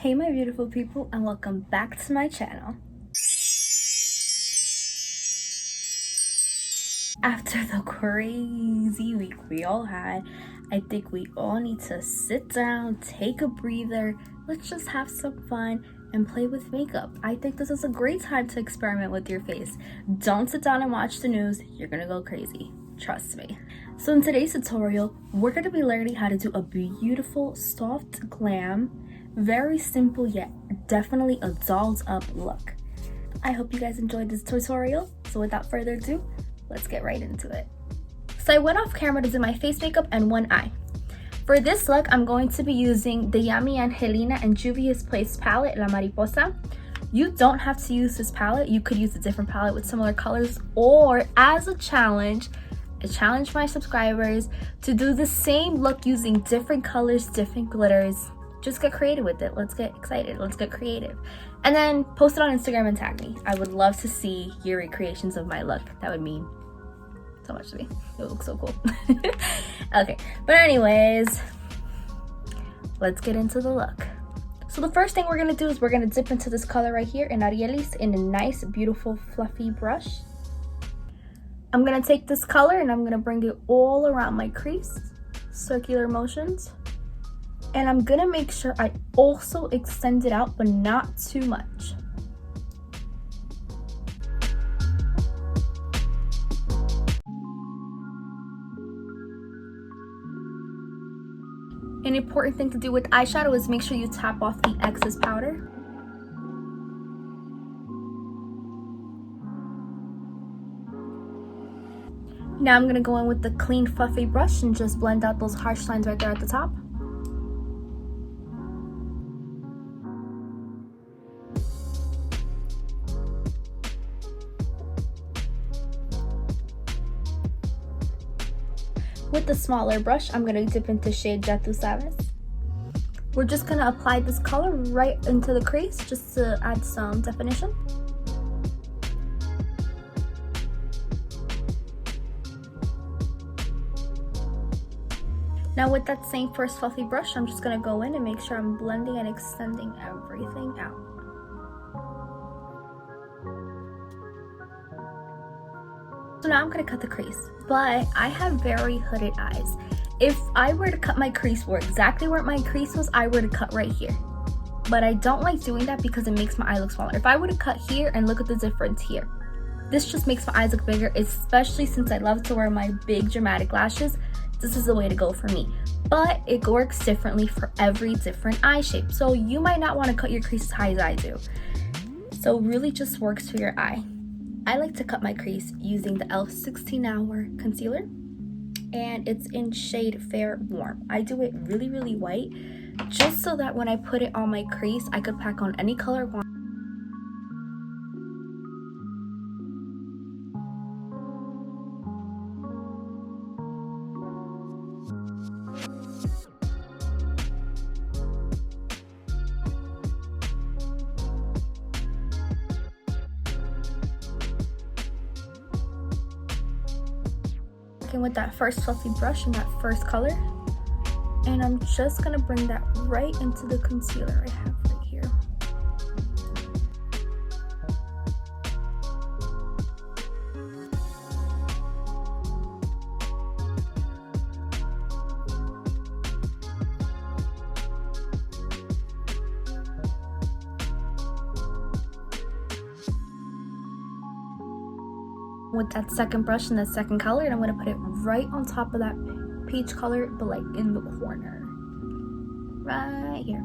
Hey my beautiful people, and welcome back to my channel. After the crazy week we all had, I think we all need to sit down, take a breather, let's just have some fun and play with makeup. I think this is a great time to experiment with your face. Don't sit down and watch the news, you're gonna go crazy, trust me. So in today's tutorial, we're gonna be learning how to do a beautiful, soft glam, very simple yet definitely a dolled up look. I hope you guys enjoyed this tutorial, so without further ado, let's get right into it. So I went off camera to do my face makeup and one eye. For this look, I'm going to be using the Yummy Angelina and Juvia's Place palette, La Mariposa. You don't have to use this palette. You could use a different palette with similar colors, or as a challenge, I challenge my subscribers to do the same look using different colors, different glitters. Just get creative with it. Let's get excited. Let's get creative. And then post it on Instagram and tag me. I would love to see your recreations of my look. That would mean so much to me. It would look so cool. Okay, but anyways, let's get into the look. So the first thing we're gonna do is we're gonna dip into this color right here in Arielis in a nice, beautiful, fluffy brush. I'm gonna take this color and I'm gonna bring it all around my crease, circular motions. And I'm gonna make sure I also extend it out, but not too much. An important thing to do with eyeshadow is make sure you tap off the excess powder. Now I'm gonna go in with the clean, fluffy brush and just blend out those harsh lines right there at the top. With the smaller brush, I'm going to dip into shade Ya Tu Sabes. We're just going to apply this color right into the crease just to add some definition. Now with that same first fluffy brush, I'm just going to go in and make sure I'm blending and extending everything out. So now I'm gonna cut the crease, but I have very hooded eyes. If I were to cut my crease where exactly where my crease was, I were to cut right here. But I don't like doing that because it makes my eye look smaller. If I were to cut here and look at the difference here, this just makes my eyes look bigger, especially since I love to wear my big dramatic lashes. This is the way to go for me. But it works differently for every different eye shape. So you might not want to cut your crease as high as I do. So it really just works for your eye. I like to cut my crease using the e.l.f. 16-Hour Concealer, and it's in shade Fair Warm. I do it really, really white, just so that when I put it on my crease, I could pack on any color I want. With that first fluffy brush and that first color, and I'm just gonna bring that right into the concealer I have right here. With that second brush and that second color, and I'm going to put it right on top of that peach color, but like in the corner right here.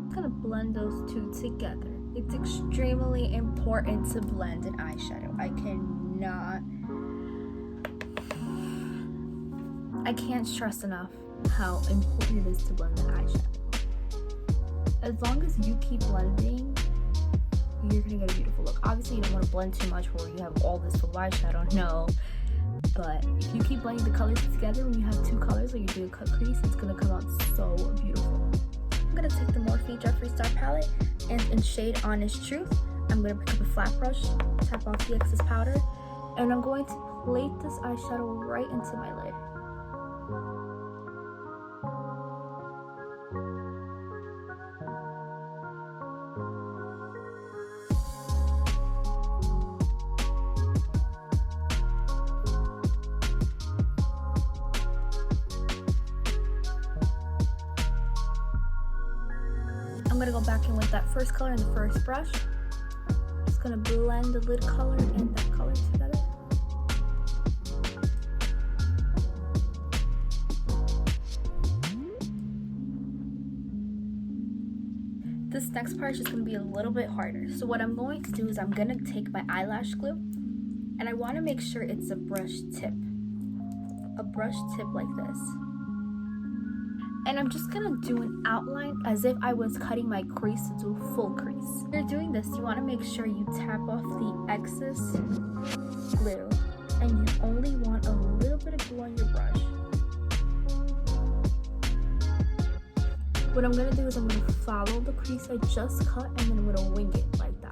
I'm going to blend those two together. It's extremely important to blend an eyeshadow. I can't stress enough how important it is to blend an eyeshadow. As long as you keep blending, you're gonna get a beautiful look. Obviously, you don't want to blend too much where you have all this full eyeshadow, no. But if you keep blending the colors together, when you have two colors or you do a cut crease, it's gonna come out so beautiful. I'm gonna take the Morphe Jeffree Star palette, and in shade Honest Truth, I'm gonna pick up a flat brush, tap off the excess powder, and I'm going to plate this eyeshadow right into my lid. I'm gonna go back in with that first color and the first brush. Just gonna blend the lid color and that color together. This next part is just gonna be a little bit harder. So what I'm going to do is I'm gonna take my eyelash glue and I wanna make sure it's a brush tip. A brush tip like this. And I'm just gonna do an outline as if I was cutting my crease to do a full crease. When you're doing this, you wanna make sure you tap off the excess glue and you only want a little bit of glue on your brush. What I'm gonna do is I'm gonna follow the crease I just cut and then I'm gonna wing it like that.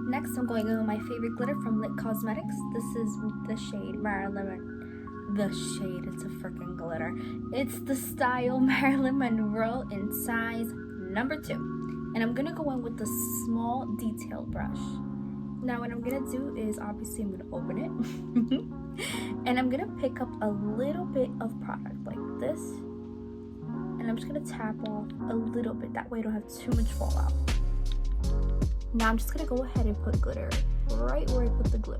Next, I'm going in with my favorite glitter from Lit Cosmetics. This is the shade Marilyn. The shade, it's a freaking glitter. It's the style Marilyn Monroe in size number 2. And I'm gonna go in with the small detailed brush. Now what I'm gonna do is, obviously I'm gonna open it. And I'm gonna pick up a little bit of product like this. And I'm just gonna tap off a little bit. That way I don't have too much fallout. Now I'm just gonna go ahead and put glitter right where I put the glue.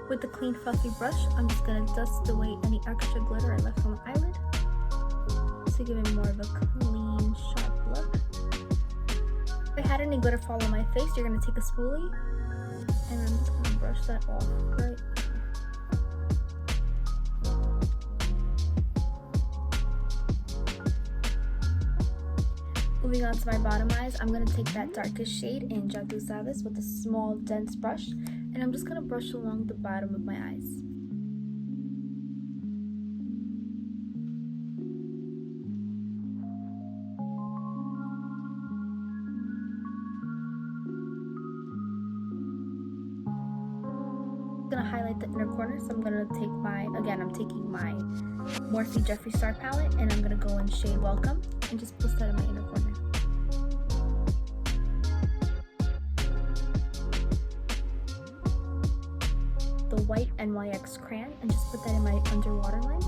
With the clean fluffy brush, I'm just going to dust away any extra glitter I left on the eyelid to give it more of a clean, sharp look. If I had any glitter fall on my face, you're going to take a spoolie and I'm just going to brush that off right. Moving on to my bottom eyes, I'm going to take that darkest shade in Jatu Savis with a small, dense brush. And I'm just going to brush along the bottom of my eyes. I'm going to highlight the inner corner, so I'm going to take I'm taking my Morphe Jeffree Star palette and I'm going to go in shade Welcome and just place that in my inner corner. The white NYX crayon and just put that in my underwater line.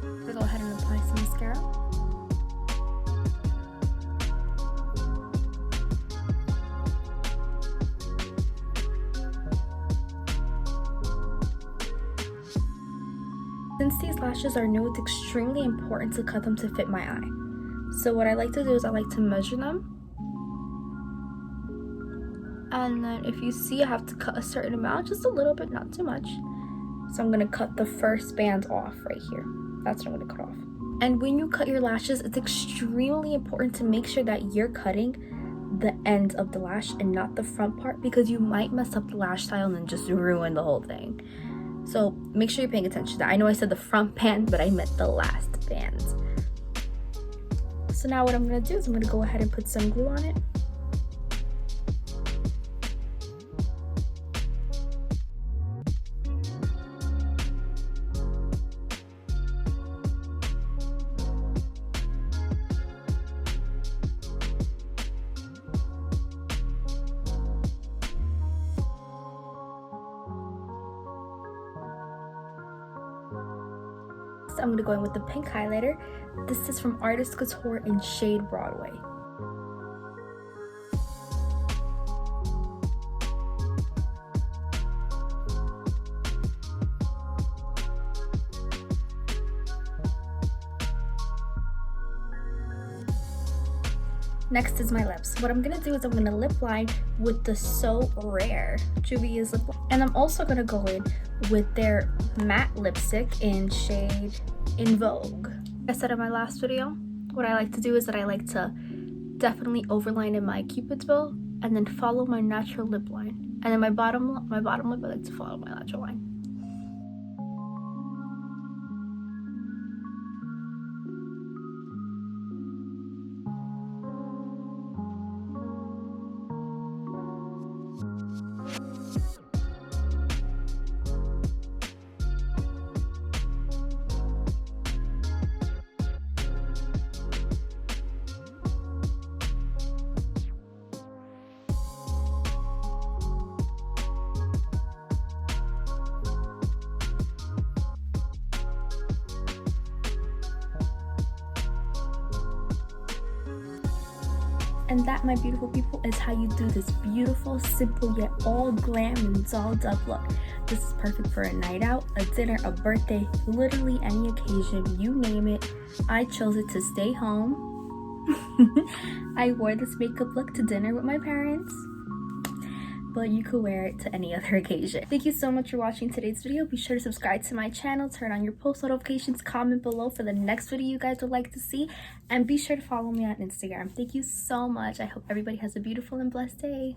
I'm gonna go ahead and apply some mascara. Since these lashes are new, it's extremely important to cut them to fit my eye. So what I like to do is I like to measure them. And then if you see I have to cut a certain amount, just a little bit, not too much. So I'm gonna cut the first band off right here. That's what I'm gonna cut off. And when you cut your lashes, it's extremely important to make sure that you're cutting the end of the lash and not the front part, because you might mess up the lash style and then just ruin the whole thing. So make sure you're paying attention to that. I know I said the front band, but I meant the last band. So now what I'm gonna do is I'm gonna go ahead and put some glue on it. I'm going to go in with the pink highlighter. This is from Artist Couture in shade Broadway. Next is my lips. What I'm gonna do is I'm gonna lip line with the So Rare Juvia's lip line. And I'm also gonna go in with their matte lipstick in shade In Vogue. Like I said in my last video, what I like to do is that I like to definitely overline in my Cupid's bow and then follow my natural lip line. And then my bottom lip, I like to follow my natural line. And that, my beautiful people, is how you do this beautiful, simple, yet all glam and dolled up look. This is perfect for a night out, a dinner, a birthday, literally any occasion, you name it. I chose it to stay home. I wore this makeup look to dinner with my parents, but you could wear it to any other occasion. Thank you so much for watching today's video. Be sure to subscribe to my channel, turn on your post notifications, comment below for the next video you guys would like to see, and be sure to follow me on Instagram. Thank you so much. I hope everybody has a beautiful and blessed day.